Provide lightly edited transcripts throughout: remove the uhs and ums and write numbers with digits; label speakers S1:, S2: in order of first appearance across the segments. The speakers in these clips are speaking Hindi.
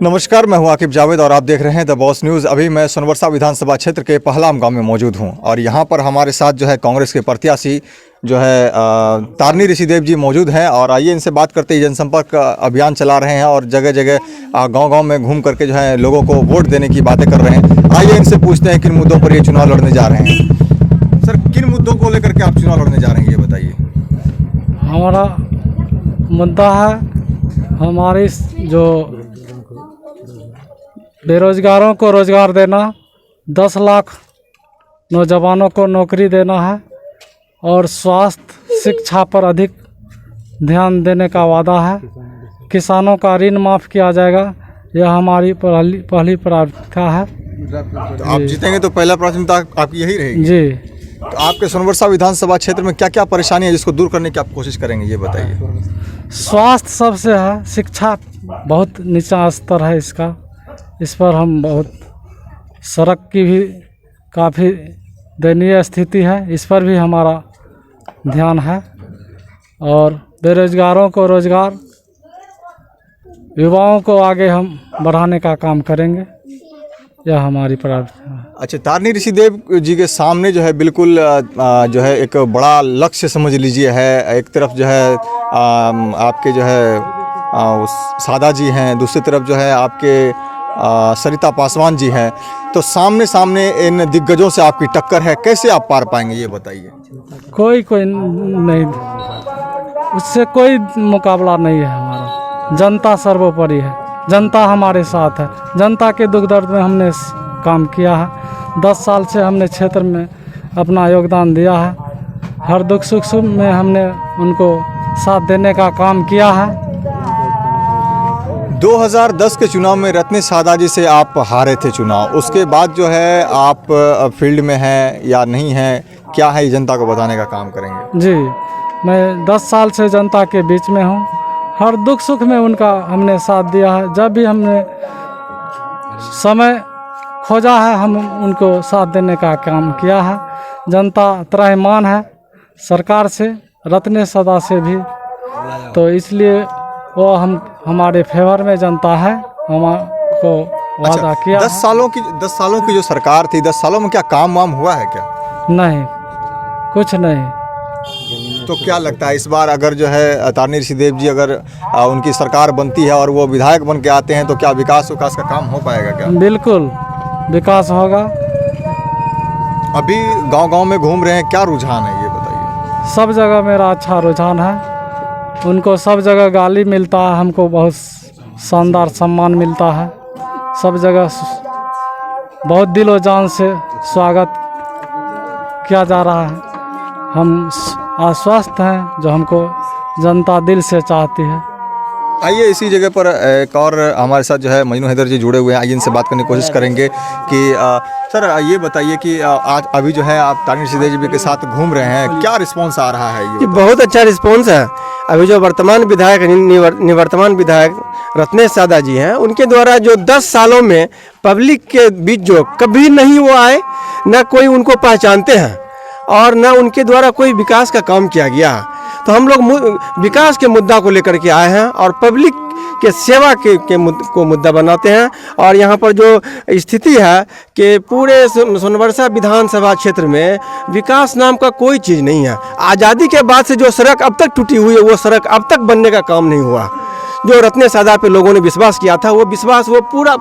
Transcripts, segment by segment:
S1: नमस्कार, मैं हूं आकिब जावेद और आप देख रहे हैं द बॉस न्यूज़। अभी मैं सोनवर्षा विधानसभा क्षेत्र के पहलाम गांव में मौजूद हूं और यहां पर हमारे साथ जो है कांग्रेस के प्रत्याशी जो है तारनी ऋषिदेव जी मौजूद हैं और आइए इनसे बात करते हैं। जनसंपर्क अभियान चला रहे हैं और जगह जगह गांव-गांव में घूम करके जो है लोगों को वोट देने की बातें कर रहे हैं। आइए इनसे पूछते हैं किन मुद्दों पर ये चुनाव लड़ने जा रहे हैं। सर, किन मुद्दों को लेकर के आप चुनाव लड़ने जा रहे हैं, ये बताइए।
S2: हमारा मुद्दा है हमारी जो बेरोजगारों को रोजगार देना, 10 लाख नौजवानों को नौकरी देना है और स्वास्थ्य शिक्षा पर अधिक ध्यान देने का वादा है। किसानों का ऋण माफ़ किया जाएगा, यह हमारी पहली प्राथमिकता है।
S1: तो आप जीतेंगे तो पहला प्राथमिकता आपकी यही रहेगी
S2: जी।
S1: तो आपके सोनवर्षा विधानसभा क्षेत्र में क्या क्या परेशानी है जिसको दूर करने की आप कोशिश करेंगे, ये बताइए।
S2: स्वास्थ्य सबसे है, शिक्षा बहुत नीचा स्तर है इसका, इस पर हम बहुत, सड़क की भी काफ़ी दयनीय स्थिति है, इस पर भी हमारा ध्यान है। और बेरोजगारों को रोजगार, युवाओं को आगे हम बढ़ाने का काम करेंगे, यह हमारी प्रार्थना है।
S1: अच्छा, तारनी ऋषिदेव जी के सामने जो है बिल्कुल जो है एक बड़ा लक्ष्य समझ लीजिए है। एक तरफ जो है आपके जो है सादा जी हैं, दूसरी तरफ जो है आपके सरिता पासवान जी हैं, तो सामने सामने इन दिग्गजों से आपकी टक्कर है, कैसे आप पार पाएंगे, ये बताइए।
S2: कोई नहीं, उससे कोई मुकाबला नहीं है हमारा। जनता सर्वोपरि है, जनता हमारे साथ है, जनता के दुख दर्द में हमने काम किया है। 10 साल से हमने क्षेत्र में अपना योगदान दिया है, हर दुख सुख में हमने उनको साथ देने का काम किया है।
S1: 2010 के चुनाव में रत्नेश सादा जी से आप हारे थे चुनाव, उसके बाद जो है आप फील्ड में हैं या नहीं हैं, क्या है ये जनता को बताने का काम करेंगे?
S2: जी, मैं 10 साल से जनता के बीच में हूँ, हर दुख सुख में उनका हमने साथ दिया है। जब भी हमने समय खोजा है, हम उनको साथ देने का काम किया है। जनता त्राहिमाम है सरकार से, रत्नेश सादा से भी, तो इसलिए वो हमारे फेवर में जनता है, हमको वादा किया।
S1: 10 सालों की जो सरकार थी, 10 सालों में क्या काम वाम हुआ है क्या?
S2: नहीं, कुछ नहीं।
S1: तो क्या लगता है इस बार अगर जो है तारनी ऋषिदेव जी अगर उनकी सरकार बनती है और वो विधायक बन के आते हैं तो क्या विकास का काम हो पाएगा क्या?
S2: बिल्कुल विकास होगा।
S1: अभी गांव-गांव में घूम रहे हैं, क्या रुझान है ये बताइए।
S2: सब जगह मेरा अच्छा रुझान है, उनको सब जगह गाली मिलता है, हमको बहुत शानदार सम्मान मिलता है। सब जगह बहुत दिलो जान से स्वागत किया जा रहा है। हम आश्वस्त हैं, जो हमको जनता दिल से चाहती है।
S1: आइए इसी जगह पर एक और हमारे साथ जो है मजनू हैदर जी जुड़े हुए हैं, आइए इनसे बात करने की कोशिश करेंगे कि सर ये बताइए कि आज अभी जो है आप तारनी ऋषिदेव जी के साथ घूम रहे हैं, क्या रिस्पांस आ रहा है? ये
S3: बहुत अच्छा रिस्पांस है। अभी जो वर्तमान विधायक निवर्तमान विधायक रत्नेश सादा जी हैं, उनके द्वारा जो 10 सालों में पब्लिक के बीच जो कभी नहीं वो आए, न कोई उनको पहचानते हैं और न उनके द्वारा कोई विकास का काम किया गया है। तो हम लोग विकास के मुद्दा को लेकर के आए हैं और पब्लिक के सेवा को मुद्दा बनाते हैं। और यहाँ पर जो स्थिति है कि पूरे सोनवर्षा विधानसभा क्षेत्र में विकास नाम का कोई चीज़ नहीं है। आज़ादी के बाद से जो सड़क अब तक टूटी हुई है, वो सड़क अब तक बनने का काम नहीं हुआ। जो रत्नेश सादा पे लोगों ने विश्वास किया था, वो विश्वास वो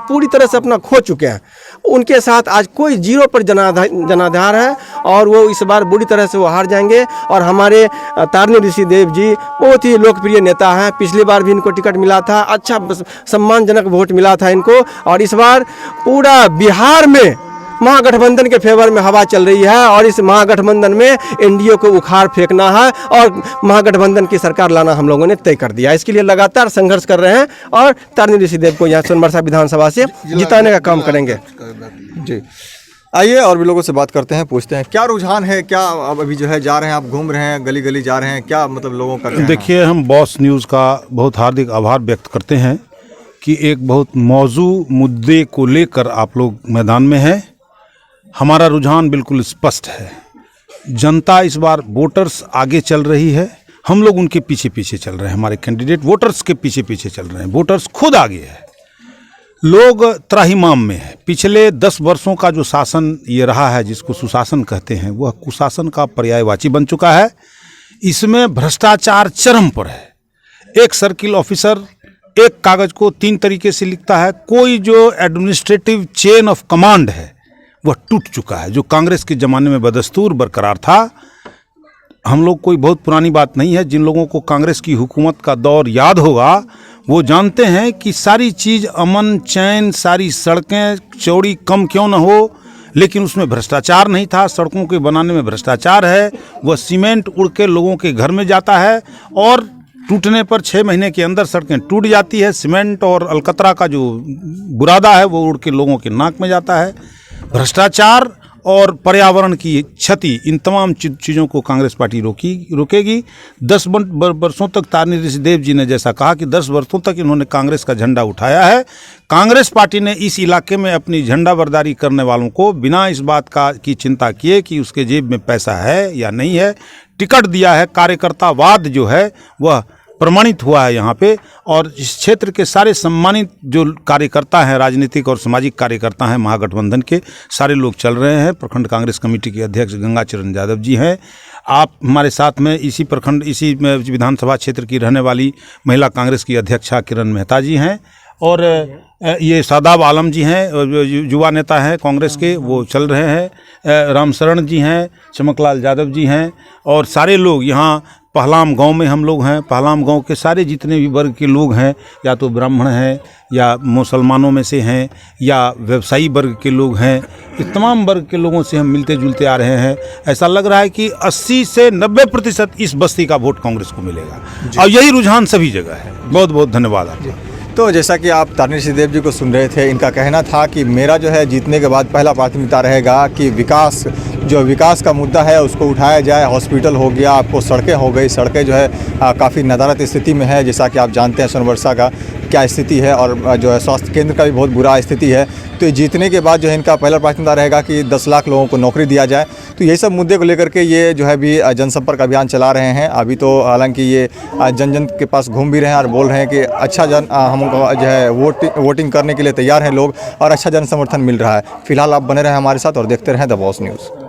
S3: पूरी तरह से अपना खो चुके हैं। उनके साथ आज कोई जीरो पर जनाधार है और वो इस बार बुरी तरह से वो हार जाएंगे। और हमारे तारनी ऋषिदेव जी बहुत ही लोकप्रिय नेता हैं, पिछली बार भी इनको टिकट मिला था, अच्छा सम्मानजनक वोट मिला था इनको। और इस बार पूरा बिहार में महागठबंधन के फेवर में हवा चल रही है और इस महागठबंधन में एनडीए को उखाड़ फेंकना है और महागठबंधन की सरकार लाना हम लोगों ने तय कर दिया। इसके लिए लगातार संघर्ष कर रहे हैं और तारनी ऋषिदेव को यहाँ सोनवर्षा विधानसभा से जिताने का काम करेंगे।
S1: जी, आइए और भी लोगों से बात करते हैं, पूछते हैं क्या रुझान है, क्या अभी जो है जा रहे हैं, आप घूम रहे हैं, गली गली जा रहे हैं, क्या मतलब लोगों का?
S4: देखिए, हम बॉस न्यूज़ का बहुत हार्दिक आभार व्यक्त करते हैं कि एक बहुत मौजू मुद्दे को लेकर आप लोग मैदान में हैं। हमारा रुझान बिल्कुल स्पष्ट है, जनता इस बार वोटर्स आगे चल रही है, हम लोग उनके पीछे पीछे चल रहे हैं, हमारे कैंडिडेट वोटर्स के पीछे पीछे चल रहे हैं, वोटर्स खुद आगे है। लोग त्राहिमाम में है। पिछले 10 वर्षों का जो शासन ये रहा है, जिसको सुशासन कहते हैं, वह कुशासन का पर्यायवाची बन चुका है। इसमें भ्रष्टाचार चरम पर है। एक सर्किल ऑफिसर एक कागज को 3 तरीके से लिखता है। कोई जो एडमिनिस्ट्रेटिव चेन ऑफ कमांड है वह टूट चुका है, जो कांग्रेस के ज़माने में बदस्तूर बरकरार था। हम लोग कोई बहुत पुरानी बात नहीं है। जिन लोगों को कांग्रेस की हुकूमत का दौर याद होगा वो जानते हैं कि सारी चीज़ अमन चैन, सारी सड़कें चौड़ी कम क्यों न हो, लेकिन उसमें भ्रष्टाचार नहीं था। सड़कों के बनाने में भ्रष्टाचार है। वह सीमेंट उड़ के लोगों के घर में जाता है और टूटने पर 6 महीने के अंदर सड़कें टूट जाती है। सीमेंट और अलकतरा का जो बुरादा है वो उड़ के लोगों के नाक में जाता है। भ्रष्टाचार और पर्यावरण की क्षति, इन तमाम चीज़ों को कांग्रेस पार्टी रोकेगी। 10 वर्षों तक तारनी ऋषिदेव जी ने जैसा कहा कि 10 वर्षों तक इन्होंने कांग्रेस का झंडा उठाया है। कांग्रेस पार्टी ने इस इलाके में अपनी झंडा बरदारी करने वालों को बिना इस बात की चिंता किए कि उसके जेब में पैसा है या नहीं है, टिकट दिया है। कार्यकर्तावाद जो है वह प्रमाणित हुआ है यहाँ पे। और इस क्षेत्र के सारे सम्मानित जो कार्यकर्ता हैं, राजनीतिक और सामाजिक कार्यकर्ता हैं, महागठबंधन के सारे लोग चल रहे हैं। प्रखंड कांग्रेस कमेटी के अध्यक्ष गंगाचरण यादव जी हैं। आप हमारे साथ में इसी विधानसभा क्षेत्र की रहने वाली महिला कांग्रेस की अध्यक्षा किरण मेहता जी हैं। और ये शादाब आलम जी हैं, युवा नेता हैं कांग्रेस के, वो चल रहे हैं। रामशरण जी हैं, चमकलाल यादव जी हैं और सारे लोग यहाँ पहलाम गांव में हम लोग हैं। पहलाम गांव के सारे जितने भी वर्ग के लोग हैं, या तो ब्राह्मण हैं या मुसलमानों में से हैं या व्यवसायी वर्ग के लोग हैं, इस तमाम वर्ग के लोगों से हम मिलते जुलते आ रहे हैं। ऐसा लग रहा है कि 80 से 90% इस बस्ती का वोट कांग्रेस को मिलेगा और यही रुझान सभी जगह है। बहुत बहुत धन्यवाद आपका।
S1: तो जैसा कि आप तारनी ऋषिदेव जी को सुन रहे थे, इनका कहना था कि मेरा जो है जीतने के बाद पहला प्राथमिकता रहेगा कि विकास का मुद्दा है उसको उठाया जाए। हॉस्पिटल हो गया, आपको सड़कें हो गई, सड़कें जो है काफ़ी नदारत स्थिति में है, जैसा कि आप जानते हैं सोनवर्षा का क्या स्थिति है, और जो है स्वास्थ्य केंद्र का भी बहुत बुरा स्थिति है। तो जीतने के बाद जो है इनका पहला प्राथमिकता रहेगा कि 10 लाख लोगों को नौकरी दिया जाए। तो यही सब मुद्दे को लेकर के ये जो है भी जनसंपर्क अभियान चला रहे हैं। अभी तो हालांकि ये जन के पास घूम भी रहे हैं और बोल रहे हैं कि अच्छा हमको जो है वोटिंग करने के लिए तैयार हैं लोग और अच्छा जन समर्थन मिल रहा है। फिलहाल आप बने रहें हमारे साथ और देखते रहें द बॉस न्यूज़।